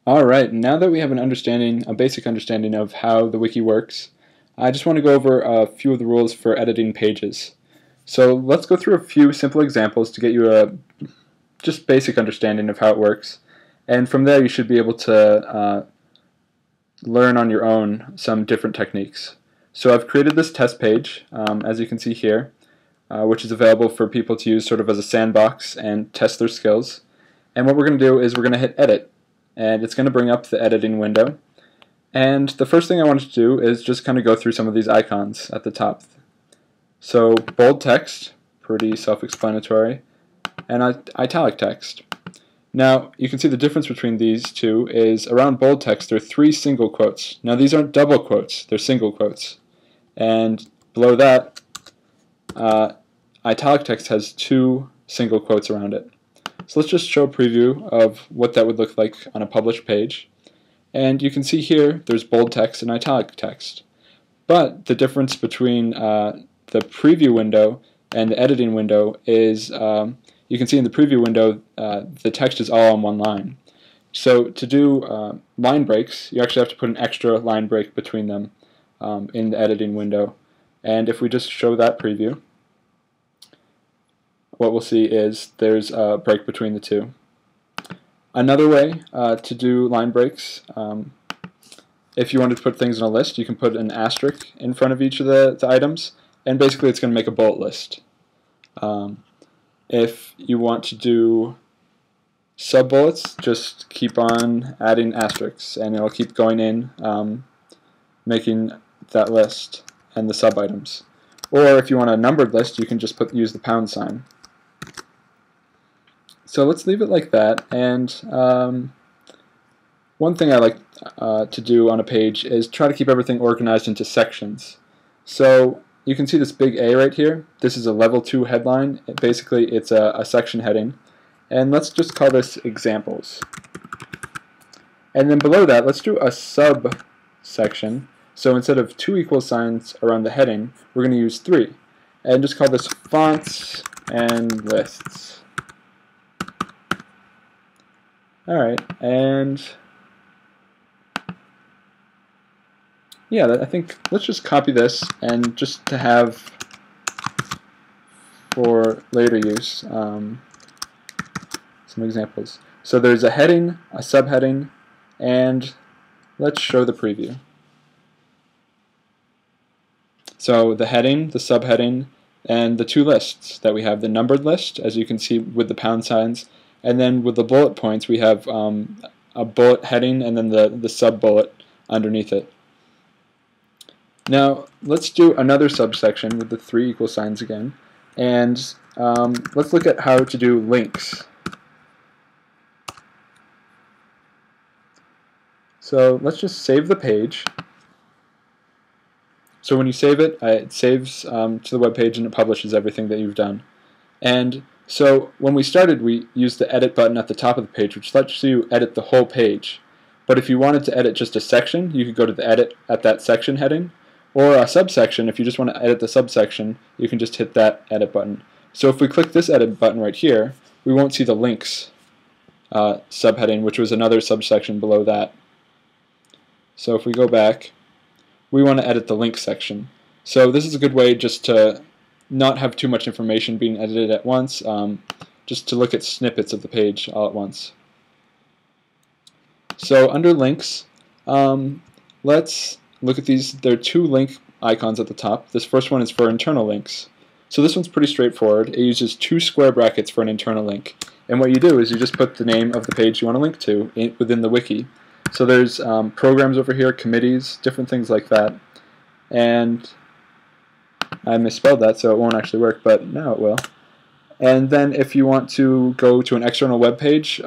Alright, now that we have a basic understanding of how the wiki works, I just want to go over a few of the rules for editing pages. So let's go through a few simple examples to get you a just basic understanding of how it works. And from there you should be able to learn on your own some different techniques. So I've created this test page, as you can see here, which is available for people to use sort of as a sandbox and test their skills. And what we're going to do is we're going to hit edit. And it's going to bring up the editing window. And the first thing I wanted to do is just kind of go through some of these icons at the top. So bold text, pretty self-explanatory, and italic text. Now you can see the difference between these two is around bold text there are 3 single quotes. Now these aren't double quotes, they're single quotes. And below that, italic text has 2 single quotes around it. So let's just show a preview of what that would look like on a published page. And you can see here there's bold text and italic text. But the difference between the preview window and the editing window is you can see in the preview window the text is all on one line. So to do line breaks, you actually have to put an extra line break between them in the editing window. And if we just show that preview, what we'll see is there's a break between the two. Another way to do line breaks, if you wanted to put things in a list, you can put an asterisk in front of each of the items, and basically it's going to make a bullet list. If you want to do sub-bullets, just keep on adding asterisks, and it'll keep going in, making that list and the sub-items. Or if you want a numbered list, you can just use the pound sign. So let's leave it like that, and one thing I like to do on a page is try to keep everything organized into sections. So you can see this big A right here. This is a level 2 headline. Basically it's a section heading, and let's just call this examples. And then below that, let's do a subsection. So instead of 2 equal signs around the heading, we're going to use 3, and just call this fonts and lists. Alright, and yeah, I think let's just copy this and just to have for later use some examples. So there's a heading, a subheading, and let's show the preview. So the heading, the subheading, and the 2 lists that we have, the numbered list, as you can see with the pound signs, and then with the bullet points we have a bullet heading and then the sub-bullet underneath it. Now let's do another subsection with the 3 equal signs again, and let's look at how to do links. So let's just save the page. So when you save it, it saves to the web page and it publishes everything that you've done. And so when we started, we used the edit button at the top of the page, which lets you edit the whole page. But if you wanted to edit just a section, you could go to the edit at that section heading, or a subsection. If you just want to edit the subsection, you can just hit that edit button. So if we click this edit button right here, we won't see the links subheading, which was another subsection below that. So if we go back, we want to edit the link section. So this is a good way just to not have too much information being edited at once, just to look at snippets of the page all at once. So under links, let's look at these. There are 2 link icons at the top. This first one is for internal links. So this one's pretty straightforward. It uses 2 square brackets for an internal link. And what you do is you just put the name of the page you want to link to within the wiki. So there's programs over here, committees, different things like that. And I misspelled that, so it won't actually work, but now it will. And then if you want to go to an external web page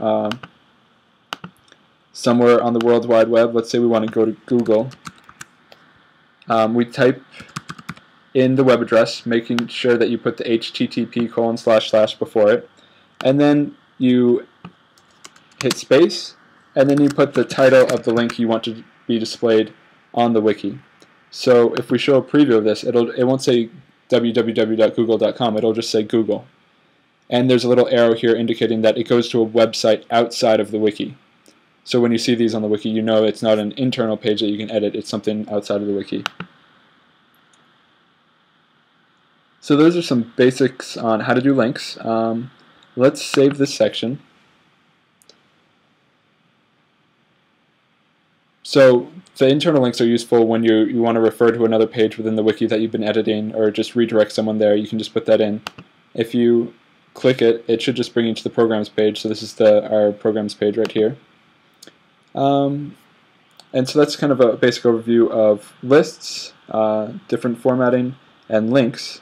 somewhere on the World Wide Web, let's say we want to go to Google, we type in the web address, making sure that you put the http:// before it, and then you hit space, and then you put the title of the link you want to be displayed on the wiki. So if we show a preview of this, it won't say www.google.com, it'll just say Google. And there's a little arrow here indicating that it goes to a website outside of the wiki. So when you see these on the wiki, you know it's not an internal page that you can edit, it's something outside of the wiki. So those are some basics on how to do links. Let's save this section. So the internal links are useful when you want to refer to another page within the wiki that you've been editing, or just redirect someone there. You can just put that in. If you click it, it should just bring you to the programs page. So this is our programs page right here. And so that's kind of a basic overview of lists, different formatting, and links.